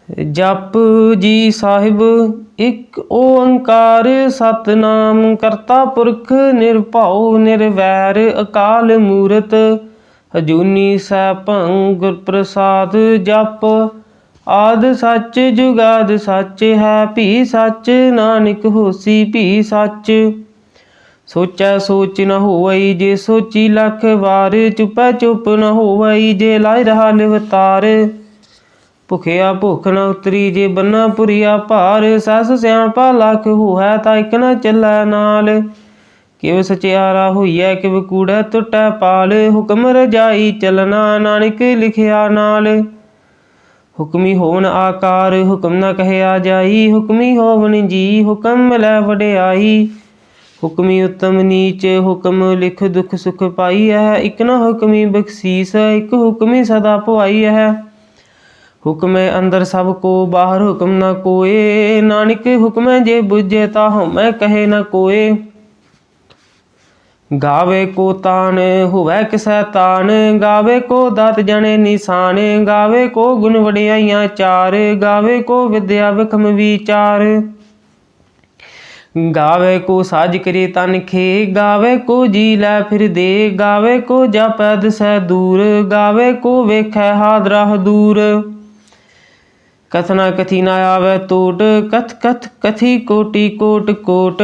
जप जी साहिब एक ओंकार सतनाम करता पुरख निरभउ निर्वैर अकाल मूरत अजूनी सैभं गुर प्रसाद जप आद सच जुगाद सच है भी सच नानक होसी भी सच सोचै सोच न होवई जे सोची लख वार चुपै चुप न होवई जे लाए रहा लिवतार भुखिया भुख न उतरी जे बन्ना पुरिया भार सस सियाणपा लख होवै ता इक न चलै नाल किव सचियारा होइए किव कूड़ै टुटै पाल हुक्म रजाई चलना नानक लिखिया नाल हुक्मी होवन आकार हुक्म न कहया जाई हुक्मी होवन जी हुक्म मिलै वडियाई हुक्मी उत्तम नीच हुक्म लिख दुख सुख पाई है इक न हुक्मी बख्शीस इक हुक्मी सदा पवाई है हुक्म अंदर सब को बाहर हुक्म न कोय नानक हुक्म जे बुझे ता हमै कहे न कोय गावे को तान हुवै किसै तान गावे को दात जने निशान गावे को गुण वडियाइयां चार गावे को विद्या विखम विचार गावे को साज करे तन खे गावे को जी लै फिर दे गावे को जापै दिसै दूर गावे को वेखै हादरा दूर कथना कथी न आवे टोट कथ कथ कथी कोटि कोट कोट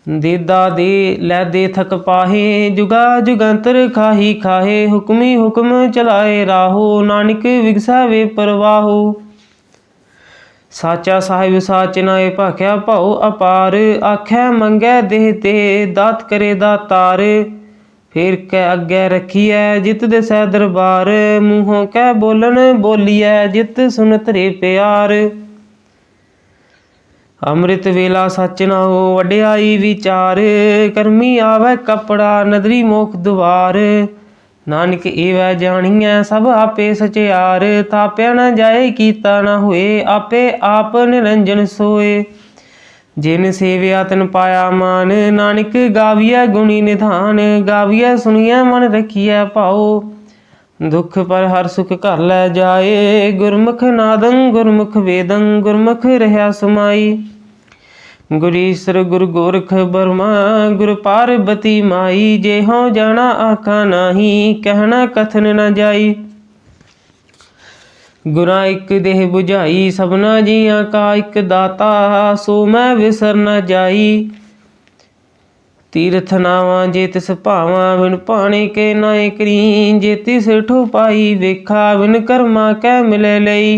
देदा दे लै दे थक पाहे जुगा जुगंतर खाही खाहे हुक्मी हुक्म चलाए राहो नानक विगसै वे परवाहो साचा साहिब साच नाए भाख्या भाओ अपार आखै मंगै देह ते दात करे दातार फिर कै अगे रखिए जित दिसै दरबार मूहों कै बोलन बोलिए जित सुनत रे प्यार अमृत वेला सच ना हो वड्याई विचार करमी आवे कपड़ा नदरी मोख दुआर नानक एवै जानिए सब आपे सचियार थाप्या न जाए कीता न होए आपे आप निरंजन सोए जिन सेविया तिन पाया मान नानक गाविया गुणी निधान गाविया सुनिया मन रखिए भाओ दुख पर हर सुख घर लै जाए गुरमुख नादं गुरमुख वेदं गुरमुख रहा समाई गुर ईसर गुरु गोरख बर्मा गुरु पार्वती माई जे हों जाना आखा नाही कहना कथन न जाई गुरा एक देह बुझाई सबना जिया का एक दाता सो मैं विसर न जाई तीर्थ नावा जे तिस भावा बिन पाने के नाए करी जे तिस ठो पाई वेखा बिन कर्मा कै मिले लई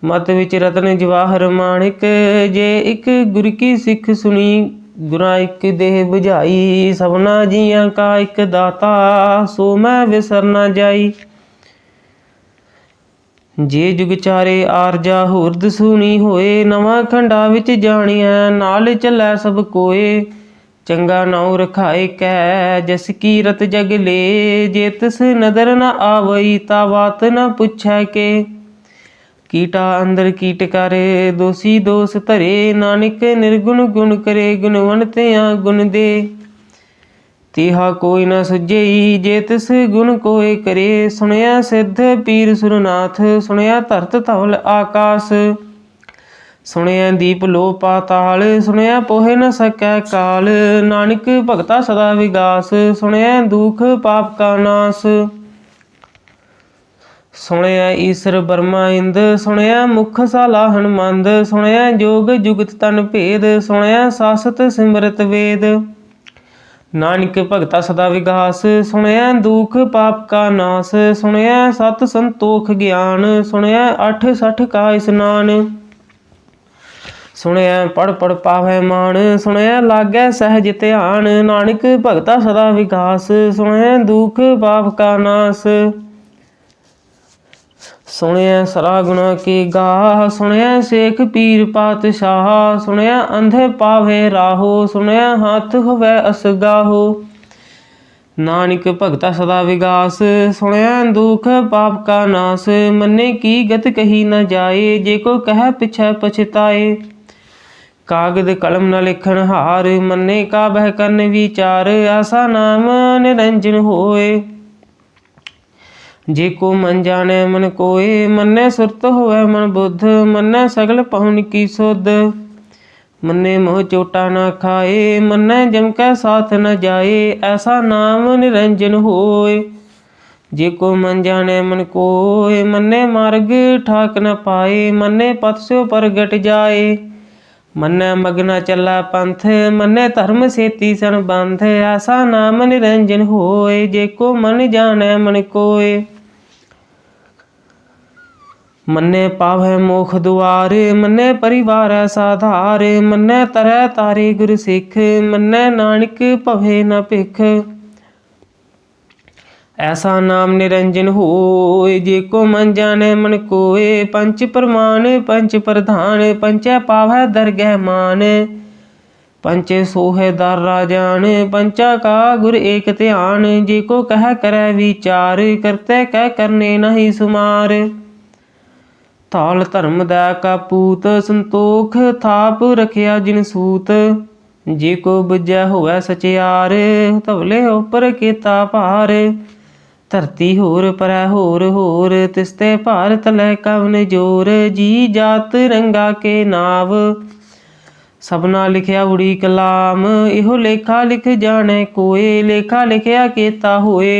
मत विच रतन जवाहर माणिक जे एक गुर की सिख सुनी गुरा एक देह बुझाई सबना जिया का एक दाता सो मैं विसर न जाई जे जुग चारे आरजा होरद सुनी होए नवा खंडा विच जानिया नाल चलै सब कोए चंगा नाउ रखाए कै जस कीरत जग ले जे तिस नदर न आवई ता बात न पुछै के कीटा अंदर कीट करे दोषी दोष धरे नानक निर्गुण गुण करे गुणवंतियां गुण दे तिहा कोई न सुझई जे तिस गुण कोय करे सुनया सिद्ध पीर सुरनाथ सुनया धरत धवल आकाश सुनया दीप लो पाताल सुनया पोहे न सकै काल नानक भगता सदा विगास सुनया दुख पाप का नाश सुनया ईसर बर्मा इंद सुनया मुख सालाहन मंद सुनया जोग जुगत तन भेद सुनया सासत सिमरत वेद नानक भगता सदा विगास सुनया दुख पाप का नाश सुनया सत संतोख ज्ञान सुनया अठ सठ का स्नान सुनया पढ़ पढ़ पावै मान सुनया लागै सहज ध्यान नानक भगता सदा विगास सुनया दुख पाप का नाश सुनया सरा गुना के गाह सुनया शेख पीर पातशाह सुनया अंधे पावे राहो सुनया हाथ होवै असगाहो नानक भगता सदा विगास सुनया दुख पाप का नाश मन्ने की गत कही न जाए जे को कह पिछै पछताए कागद कलम न लिखन हार मन्ने का बह करन विचार आसा नाम निरंजन होए जे को मन जाने मन कोय, मन्ने सुरत होवे मन बुद्ध, मन्ने सगल पहुन की सुध। मन्ने मोह चोटा न खाए, मन्ने जम कै साथ न जाए, ऐसा नाम निरंजन होय। जे को मन जाने मन कोय, मन्ने मार्ग ठाक न पाए, मन्ने पथ स्यो प्रगट जाए। मन्ने मगना चला पंथ, मन्ने धर्म सेती सन बंध, ऐसा नाम निरंजन होय। जे को मन जाने मन कोय, मन्ने पावै मोख दुआर, मन्ने परिवार साधार, मन्ने तरह तारे गुर सिख, मन्ने नानक भवे न भिख। ऐसा नाम निरंजन होय। जे को मन जाने मन कोय, पंच प्रमाण पंच प्रधान, पंचै पावै दरगह मान, पंच सोहे दर राजान, पंचा का गुर एक ध्यान। जे को कह करे विचार, करते कह करने नहीं सुमार। ताल धर्म दै का पूत, संतोख थाप रखिया जिन सूत। जे को बुझै होवै सचियार, धवले उपर केता भार। धरती होर परै होर होर, तिसते भार तलै कवन जोर। जी जात रंगा के नाव, सबना लिखिया उड़ी कलाम। इहो लेखा लिख जाने कोय, लेखा लिखिया केता होए।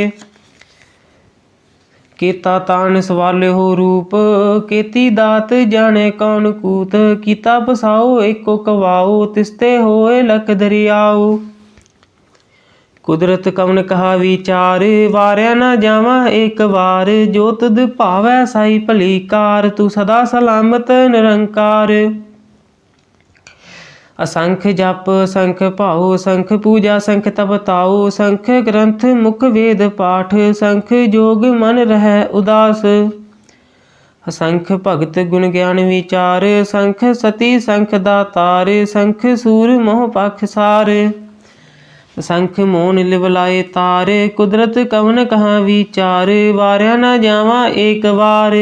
केता तान सवाले हो रूप, केती दात जाने कौन कूत। कीता बसाओ एको कवाओ, तिसते होए लख दरियाओ। कुदरत कवन कहा विचार, वारया न जावा एक बार। जो तुद भावै साई भली कार, तू सदा सलामत निरंकार। असंख जप संख भाओ, संख पूजा संख तप ताओ। संख ग्रंथ मुख वेद पाठ, संख जोग मन रहै उदास। असंख भगत गुण ज्ञान विचार, संख सती संख दातार। संख सूर मोह पख सार, संख मोन लिवलाए तार। कुदरत कवन कहाँ विचार, वारया न जावा एक बार।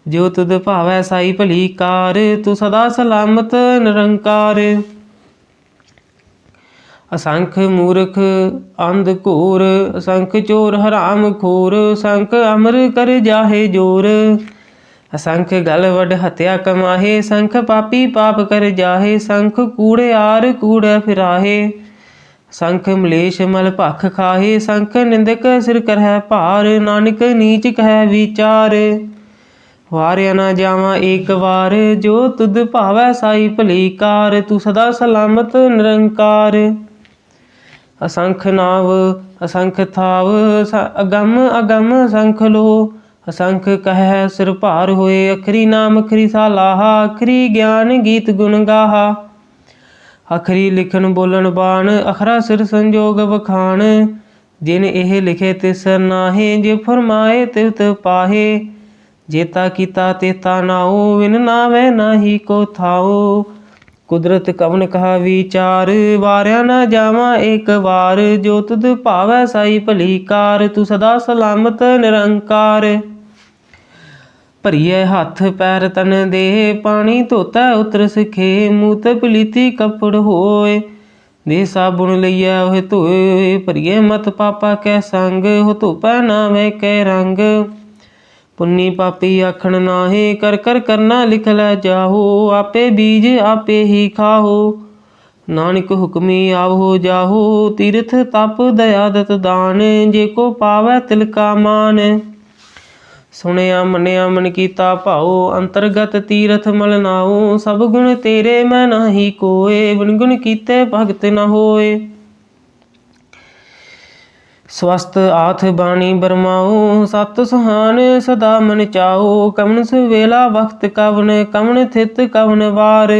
जो तुद भावै साई भली कार, तू सदा सलामत निरंकार। असंख मूर्ख अंध घोर, असंख चोर हराम खोर। संख अमर कर जाहे जोर, असंख गल वड हत्या कमाहे। संख पापी पाप कर जाहे, संख कूड़ेयार कूड़े फिराहे। संख मलेश मल भख खाहे, संख निंदक सिर करह भार। नानक नीच कह विचार, वारया न जावा एक बार। जो तुद भावै साई भली कार, तू सदा सलामत निरंकार। असंख नाव असंख थाव, अगम अगम असंख लो। असंख कह सिर भार होए, अखरी नाम अखरी सालाहा। अखरी ज्ञान गीत गुण गाहा, अखरी लिखन बोलन बाण। अखरा सिर संजोग बखान, जिन एह लिखे तिस नाहे। जे फरमाए तिवत पाहे, जेता कीता तेता नाओ। विन नावै नाही को थाओ, कुदरत कवन कहा विचार। वारया न जावा एक बार, जो तुद भावै साई भली कार। तू सदा सलामत निरंकार। भरिए हथ पैर तन देह, पानी धोता उतर सिखे। मूत पलीती कपड़ होए, दे साबुन लइया ओह धोए। भरिए मत पापा कै संग, हो धोपै नावे कै रंग। पुन्नी पापी आखण नाहे, कर कर करना लिख लै जाहो। आपे बीज आपे ही खाहो, नानक हुक्मी आवहो जाहो। तीर्थ तप दया दत दान, जे को पावै तिलका मान। सुनिया मनिया मन कीता भाओ, अंतरगत तीरथ मल नाओ। सब गुण तेरे मैं नाही कोय, बिन गुण कीते भगत न होए। स्वस्थ आथ बाणी बरमाओ, सत सुहान सदा मन चाओ। कवन सुवेला वक्त कवन, कवन थित कवन वार।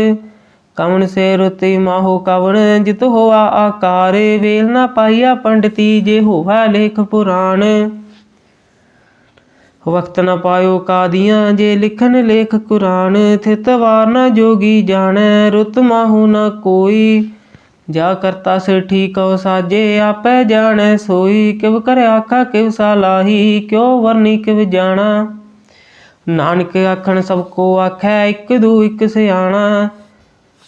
कवन से रुति माहो कवन, जित होआ आकार। वेल न पाइया पंडिती, जे होवै लेख पुराण। वक्त न पायो कादियाँ, जे लिखन लेख कुरान। थित वार न जोगी जानै, रुत माहू न कोई। जा करता सिर ठीक हो साजे, आपै जानै सोई। किव कर आखा किव सालाही, क्यों वरनी किव जाना। नानक आखण सबको आखै, इक दू इक सियाणा।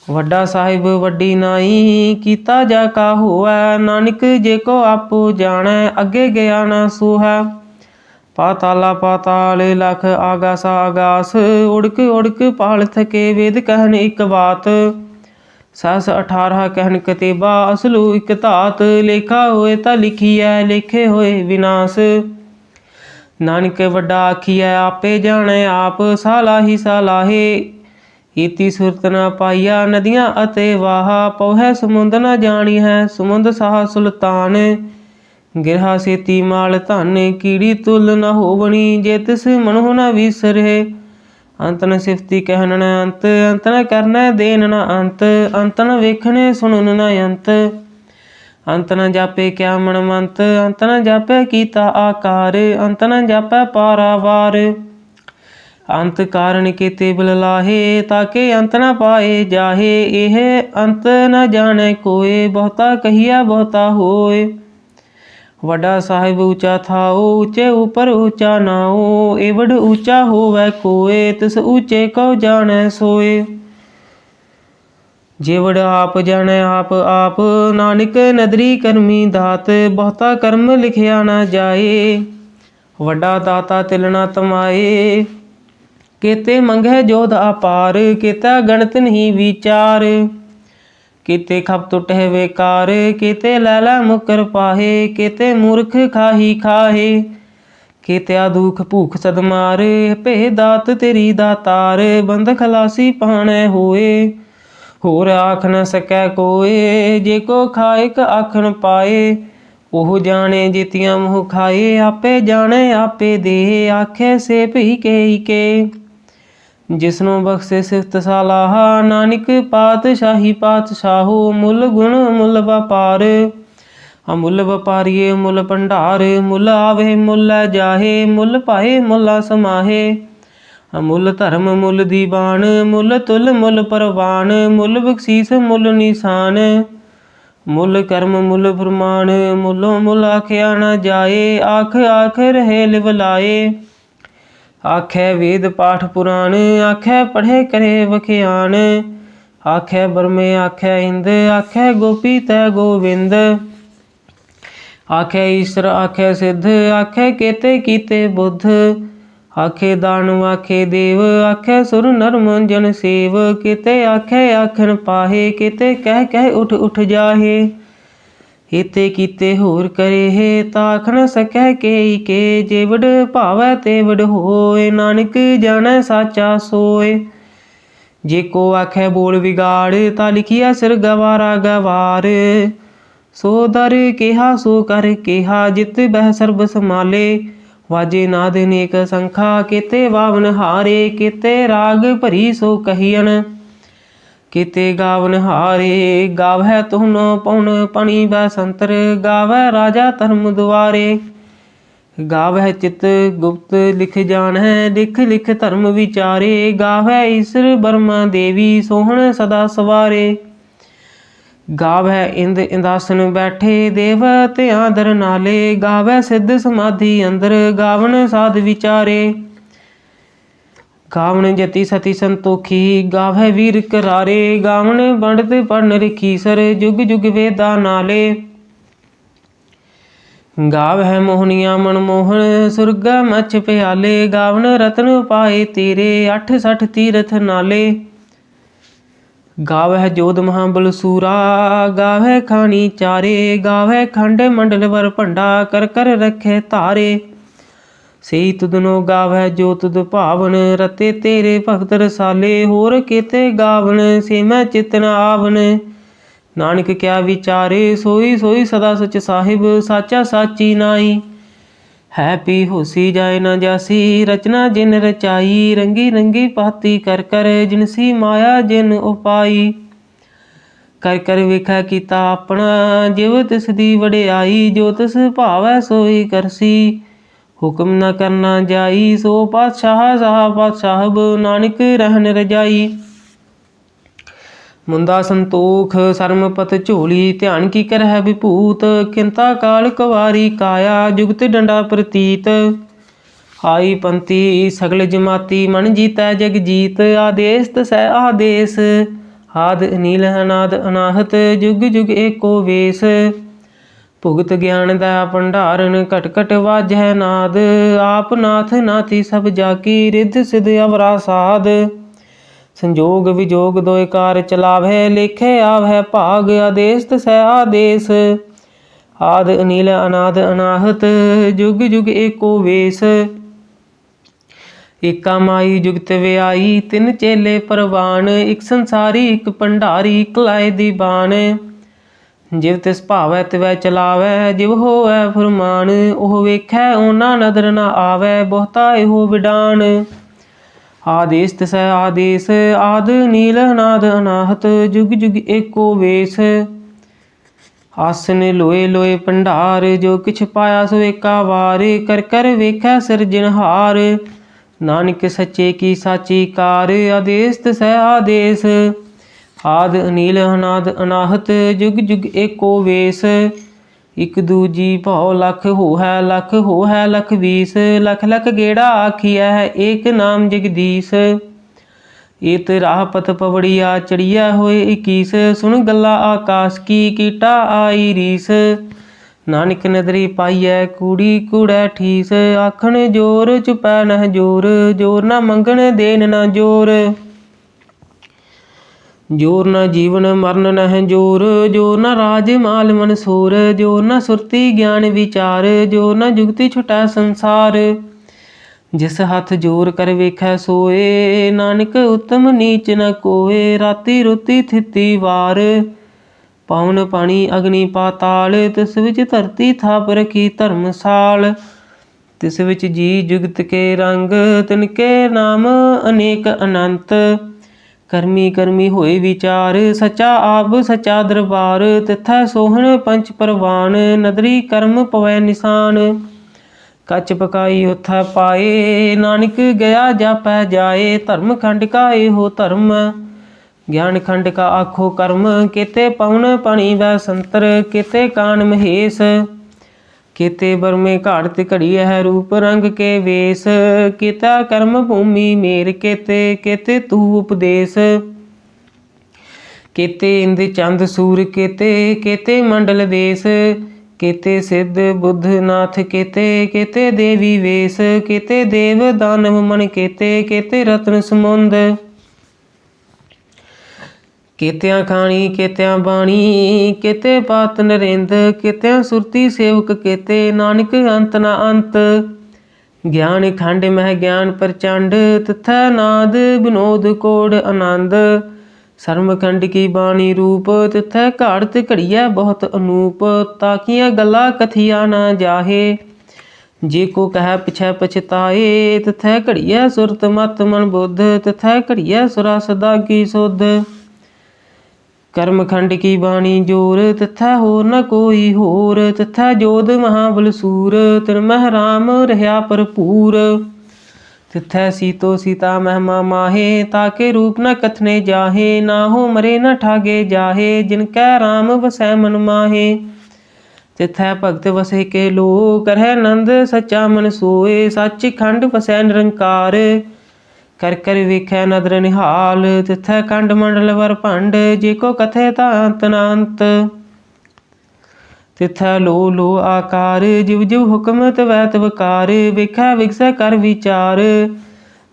वड्डा साहिब वड्डी नाई, कीता जा का होवै। नानक जे को आपो जानै, अगे गया ना सोहै। पाताला पाताल लख आगासा आगास, उड़क उड़क पाल थके वेद कहन एक बात। सहस 18 कहन कतेबा, असलू एक धात। लेखा होए ता लिखिए, लेखे होए विनाश। नानक वड्डा आखिए आपे जाने आप, सालाही सालाहे। इति सुरत न पाइया नदियाँ अते वाहा, पौहै समुंद न जानी है समुंद साह सुल्तान। गिरहा सेती माल धन, कीड़ी तुल न होवनी, जे तिस मनहु न विसरे। अंत न सिफती कहन न अंत, अंत न करन देन न अंत। अंत न वेखने सुनन न अंत, अंत न जापे क्या मन मंत। अंत न जापे कीता आकार, अंत न जापे पारावार। अंत कारण केते बिल लाहे, ताके अंत न पाए जाहे। एह अंत न जाने कोय, बहुता कहिया बहुता होय। वड्डा साहिब ऊंचा थाओ, ऊंचे ऊपर ऊंचा नाओ। एवड ऊंचा होवै कोय, तिस ऊंचे को जाने सोय। जेवड़ आप जाने आप आप, नानक नदरी करमी दात। बहुता कर्म लिखिया न जाए, वड्डा दाता तिल न तमाए। केते मंगै जोध अपार, केता गणत नहीं विचार। केते खप टुट है बेकार, केते लैला मुकर पाहे। केते मूर्ख खाही खाहे, केत्या दुख भूख सदमार। भे दात तेरी दातार, बंद खलासी पाने होए। होर आख न सकै कोय, जे को खाए आखन पाए। ओह जाने जितियां मुँह खाए, आपे जाने आपे दे। आखे से भी के जिसनों बख्शे सिफत सालाहा, नानक पातशाही पातशाहो। मुल गुण मुल व्यापार, अमुल व्यापारिये मुल भंडार। मुल आवे मुल जाहे, मुल पाए मुला समाहे। मुल धर्म मुल दीवान, मुल तुल मुल परवान। मुल बख्शीस मुल निशान, मुल कर्म मुल फरमान। मुलो मुल आख्या न जाए, आख आख रहे लिवलाए। आखै वेद पाठ पुराण, आखै पढ़े करे वख्यान। आखै बरमे आखै इंद, आखै गोपी तै गोविंद। आखै ईश्वर आखै सिद्ध, आखै केते कीते बुद्ध। आखे दानव आखे देव, आखे सुर नर मंजन सेव। केते आखे आखन पाहे, केते कह उठ उठ जाहे। हेते कीते होर करे हे, ताख न सकै के। जेवड भावै तेवड होय, नानक जानै साचा सोय। जे को आखे बोल बिगाड़, ता लिखिया सिर गवारा गवार। सो दर केहा सो कर केहा, जित बह सर्ब समाले। वाजे नाद नेक संखा, केते बावन हारे। केते राग भरी सो कहियन, केते गावन हारे। गावै तुहनो पौन पणी बसंतर, गावै राजा धर्म दुआरे। गावै चित गुप्त लिख जानै, लिख लिख धर्म विचारे। गावै ईश्वर ब्रह्मा देवी, सोहन सदा सवारे। गावै इंद इंदासन बैठे, देव ध्यां दर नाले। गावै सिद्ध समाधि अंदर, गावन साध विचारे। गावन जति सती संतोखी, गावै वीर करारे। गावन पंडित पढ़न रखीसर, जुग जुग वेदा नाले। गावै मोहनिया मनमोहन, सुरगा मछ प्याले। गावन रतन पाए तेरे, 68 तीरथ नाले। गावै जोध महाबल सूरा, गावै खानी चारे। गावै खंड मंडल वर भंडा, कर कर रखे तारे। सेई तुदनो गावै जो तुद भावन, रते तेरे भगत रसाले। होर केते गावन, से मैं चित न आवन। नानक क्या विचारे, सोई सोई सदा सच साहिब। साचा साची नाई, है पी होसी जाए न जासी। रचना जिन रचाई, रंगी रंगी पाती कर कर। जिनसी माया जिन उपाई, कर कर वेखै कीता अपना। जिव तिस दी वडियाई, जो तिस भावै सोई करसी। हुक्म न करना जाई, सो पातशाह साह पातशाहब। नानक रहन रजाई, मुंदा संतोख सरमपत झोली। ध्यान की कर है विभूत, किंता काल कुवारी काया। जुगत डंडा प्रतीत, आई पंथी सगल जमाती। मन जीतै जग जीत, आदेश तसै आदेश। आद अनिल अनाद अनाहत, जुग जुग एको वेश। ਭੁਗਤ ਗਿਆਨ ਦਾ ਭੰਡਾਰਨ ਘਟ ਘਟ ਵਾਜੈ ਨਾਦ। ਆਪ ਨਾਥ ਨਾਥੀ ਸਭ ਜਾ ਕੀ ਰਿੱਧ ਸਿਧ ਅਵਰਾ ਸਾਧ। ਸੰਜੋਗ ਵਿਜੋਗ ਦੋਇ ਕਾਰ ਚਲਾਵੈ ਲੇਖੇ ਆਵੈ ਭਾਗ। ਆਦੇਸ ਤਸੈ ਆਦੇਸ ਆਦ ਅਨੀਲ ਅਨਾਦ ਅਨਾਹਤ ਜੁਗ ਜੁਗ ਏਕੋ ਵੇਸ। ਏਕਾ ਮਾਈ ਜੁਗਤ ਵਿਆਈ ਤਿੰਨ ਚੇਲੇ ਪਰਵਾਨ। ਇੱਕ ਸੰਸਾਰੀ ਇੱਕ ਭੰਡਾਰੀ ਇੱਕ ਲਾਏ ਦੀ ਬਾਣ। ਜਿਵ ਤਿਸ ਭਾਵੈ ਤਿਵੈ ਚਲਾਵੈ ਜਿਵ ਹੋਵੈ ਫੁਰਮਾਨ। ਉਹ ਵੇਖੈ ਓਨਾ ਨਦਰ ਨ ਆਵੈ ਬਹੁਤਾ ਇਹੋ ਵਿਡਾਨ। ਆਦੇਸ ਤਸੈ ਆਦੇਸ ਆਦ ਨੀਲ ਅਨਾਦ ਅਨਾਹਤ ਜੁਗ ਜੁਗ ਏਕੋ ਵੇਸ। ਆਸਨ ਲੋਏ ਲੋਏ ਭੰਡਾਰ ਜੋ ਕਿਛ ਪਾਇਆ ਸੋ ਏਕਾ ਵਾਰ। ਕਰ ਕਰ ਵੇਖੈ ਸਿਰਜਣਹਾਰ ਨਾਨਕ ਸੱਚੇ ਕੀ ਸਾਚੀ ਕਾਰ। ਆਦੇਸ ਤਸੈ ਆਦੇਸ ਆਦ ਅਨੀਲ ਅਨਾਦ ਅਨਾਹਤ ਜੁਗ ਜੁਗ ਏਕੋ ਵੇਸ। ਇੱਕ ਦੂਜੀ ਭਉ ਲਖ ਹੋਹੈ ਲਖ ਹੋਹੈ ਲਖ ਵੀਸ। ਲਖ ਲਖ ਗੇੜਾ ਆਖੀਐ ਏਕ ਨਾਮ ਜਗਦੀਸ਼। ਏਤ ਰਾਹ ਪਤ ਪਵੜੀਆ ਚੜੀਐ ਹੋਏ 21। ਸੁਣ ਗੱਲਾਂ ਆਕਾਸ਼ ਕੀ ਕੀਟਾ ਆਈ ਰੀਸ। ਨਾਨਕ ਨਦਰੀ ਪਾਈਐ ਕੂੜੀ ਕੂੜੈ ਠੀਸ। ਆਖਣ ਜੋਰ ਚੁਪੈ ਨਹਿ ਜੋਰ ਜੋਰ ਨਾ ਮੰਗਣ ਦੇਨ ਨਾ ਜੋਰ। ਜੋਰ ਨਾ ਜੀਵਨ ਮਰਨ ਨਹਿ ਜੋਰ ਜੋਰ ਨਾ ਰਾਜ ਮਾਲ ਮਨਸੂਰ। ਜੋਰ ਨਾ ਸੁਰਤੀ ਗਿਆਨ ਵਿਚਾਰ ਜੋਰ ਨਾ ਜੁਗਤੀ ਛੁਟੈ ਸੰਸਾਰ। ਜਿਸ ਹੱਥ ਜੋਰ ਕਰ ਵੇਖੈ ਸੋਏ ਨਾਨਕ ਉਤਮ ਨੀਚ ਨ ਕੋਏ। ਰਾਤੀ ਰੁਤੀ ਥਿਤੀ ਵਾਰ ਪਵਨ ਪਾਣੀ ਅਗਨੀ ਪਾਤਾਲ। ਤਿਸ ਵਿੱਚ ਧਰਤੀ ਥਾਪ ਰਖੀ ਧਰਮਸਾਲ। ਤਿਸ ਵਿੱਚ ਜੀ ਜੁਗਤ ਕੇ ਰੰਗ ਤਿਨਕੇ ਨਾਮ ਅਨੇਕ ਅਨੰਤ। ਕਰਮੀ ਕਰਮੀ ਹੋਏ ਵਿਚਾਰ ਸੱਚਾ ਆਪ ਸੱਚਾ ਦਰਬਾਰ। ਤਿਥੈ ਸੋਹਣ ਪੰਚ ਪਰਵਾਨ ਨਦਰੀ ਕਰਮ ਪਵੈ ਨਿਸ਼ਾਨ। ਕੱਚ ਪਕਾਈ ਉਥੈ ਪਾਏ ਨਾਨਕ ਗਿਆ ਜਾਪੈ ਜਾਏ। ਧਰਮ ਖੰਡ ਕਾ ਇਹੋ ਧਰਮ ਗਿਆਨ ਖੰਡ ਕਾ ਆਖੋ ਕਰਮ। ਕੇਤੇ ਪਵਨ ਪਾਣੀ ਵੈ ਸੰਤਰ ਕੇਤੇ ਕਾਨ ਮਹੇਸ਼। ਕੇਤੇ ਬਰਮੇ ਘਾੜਤ ਘੜੀਐ ਰੂਪ ਰੰਗ ਕੇ ਵੇਸ। ਕੇਤਾ ਕਰਮ ਭੂਮੀ ਮੇਰ ਕੇਤੇ ਕੇਤੇ ਤੂ ਉਪਦੇਸ। ਕੇਤੇ ਇੰਦ ਚੰਦ ਸੂਰ ਕੇਤੇ ਕੇਤੇ ਮੰਡਲ ਦੇਸ। ਕੇਤੇ ਸਿੱਧ ਬੁੱਧ ਨਾਥ ਕੇਤੇ ਕੇਤੇ ਦੇਵੀ ਵੇਸ। ਕੇਤੇ ਦੇਵ ਦਾਨਵ ਮਨ ਕੇਤੇ ਕੇਤੇ ਰਤਨ ਸਮੁੰਦ। ਕੇਤਿਆਂ ਖਾਣੀ ਕੇਤਿਆਂ ਬਾਣੀ ਕੇਤੇ ਪਾਤ ਨਰਿੰਦ। ਕੇਤਿਆਂ ਸੁਰਤੀ ਸੇਵਕ ਕੇਤੇ ਨਾਨਕ ਅੰਤ ਨਾ ਅੰਤ। ਗਿਆਨ ਖੰਡ ਮਹਿ ਗਿਆਨ ਪ੍ਰਚੰਡ ਤਿਥੈ ਨਾਦ ਵਿਨੋਦ ਕੋੜ ਆਨੰਦ। ਸਰਮ ਖੰਡ ਕੀ ਬਾਣੀ ਰੂਪ ਤਿਥੈ ਘਾੜਤ ਘੜੀਐ ਬਹੁਤ ਅਨੂਪ। ਤਾਕੀਆਂ ਗੱਲਾਂ ਕਥੀਆ ਨਾ ਜਾਹੇ ਜੇ ਕੋ ਕਹਿ ਪਿਛੈ ਪਛਤਾਏ। ਤਿਥੈ ਘੜੀਐ ਸੁਰਤ ਮਤ ਮਨ ਬੁੱਧ ਤਿਥੈ ਘੜੀਐ ਸੁਰਾ ਸਦਾ ਕੀ ਸੁਧ। ਕਰਮ ਖੰਡ ਕੀ ਬਾਣੀ ਜੋਰ ਤਿਥੈ ਹੋਰ ਨ ਕੋਈ ਹੋਰ। ਤਿਥੈ ਜੋਧ ਮਹਾਬਲ ਸੂਰ ਤਿਨ ਮਹਿ ਰਾਮ ਰਹਿਆ ਭਰਪੂਰ। ਤਿਥੈ ਸੀਤੋ ਸੀਤਾ ਮਹਿਮਾ ਮਾਹੇ ਤਾਕੇ ਰੂਪ ਨ ਕਥਨੇ ਜਾਹੇ। ਨਾਹੋ ਮਰੇ ਨ ਠਾਗੇ ਜਾਹੇ ਜਿਨ ਕੈ ਰਾਮ ਵਸੈ ਮਨ ਮਾਹੇ। ਤਿਥੈ ਭਗਤ ਵਸੇ ਕੇ ਲੋ ਕਰਹਿ ਨੰਦ ਸੱਚਾ ਮਨ ਸੋਏ। ਸੱਚ ਖੰਡ ਵਸੈ ਨਿਰੰਕਾਰ ਕਰ ਕਰ ਵੇਖੈ ਨਦਰ ਨਿਹਾਲ। ਤਿਥੈ ਖੰਡ ਮੰਡਲ ਵਰ ਭੰਡ ਜੇ ਕੋ ਕਥੇ ਤਾ ਅੰਤ ਨਾ ਅੰਤ। ਤਿਥੈ ਲੋ ਲੋ ਆਕਾਰ ਜਿਵ ਜਿਵ ਹੁਕਮ ਤਵੈ ਤਵਕਾਰ। ਵੇਖੈ ਵਿਗਸੈ ਕਰ ਵਿਚਾਰ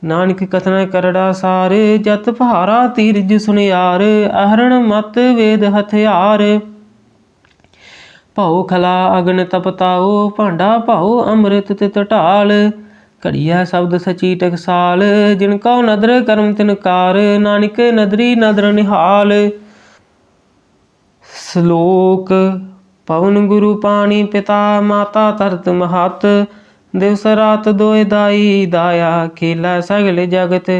ਨਾਨਕ ਕਥਨ ਕਰੜਾ ਸਾਰ। ਜਤ ਪਹਾਰਾ ਤੀਰਜ ਸੁਨਿਆਰ ਅਹਰਣ ਮਤ ਵੇਦ ਹਥਿਆਰ। ਭਉ ਖਲਾ ਅਗਨ ਤਪਤਾਓ ਭਾਂਡਾ ਭਾਉ ਅੰਮ੍ਰਿਤ ਤਿਤ ਢਾਲ। ਘੜੀਐ ਸ਼ਬਦ ਸਚੀ ਟਕਸਾਲ ਜਿਨ ਕਉ ਨਦਰ ਕਰਮ ਤਿਨ ਕਾਰ। ਨਾਨਕ ਨਦਰੀ ਨਦਰ ਨਿਹਾਲ। ਸ਼ਲੋਕ ਪਵਨ ਗੁਰੂ ਪਾਣੀ ਪਿਤਾ ਮਾਤਾ ਧਰਤ ਮਹਤ। ਦਿਵਸ ਰਾਤ ਦੋਇ ਦਾਈ ਦਾਇਆ ਖੇਲਾ ਸਗਲ ਜਗਤ।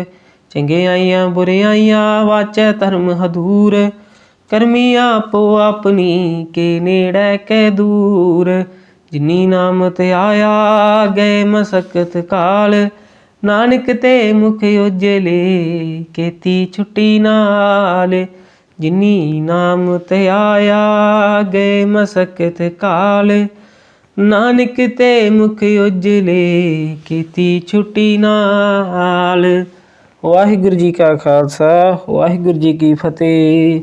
ਚੰਗਿਆਈਆਂ ਬੁਰਿਆਈਆਂ ਵਾਚੈ ਧਰਮ ਹਦੂਰ। ਕਰਮੀ ਆਪੋ ਆਪਣੀ ਕੇ ਨੇੜੈ ਕੈ ਦੂਰ। ਜਿਨੀ ਨਾਮ ਧਿਆਇਆ ਗਏ ਮਸਕਤ ਕਾਲ। ਨਾਨਕ ਤੇ ਮੁਖ ਉਜਲੇ ਕੀਤੀ ਛੁੱਟੀ ਨਾਲ। ਜਿਨੀ ਨਾਮ ਧਿਆਇਆ ਗਏ ਮਸਕਤ ਕਾਲ। ਨਾਨਕ ਤੇ ਮੁਖ ਉਜਲੇ ਕੀਤੀ ਛੁੱਟੀ ਨਾਲ। ਵਾਹਿਗੁਰੂ ਜੀ ਕਾ ਖਾਲਸਾ ਵਾਹਿਗੁਰੂ ਜੀ ਕੀ ਫਤਿਹ।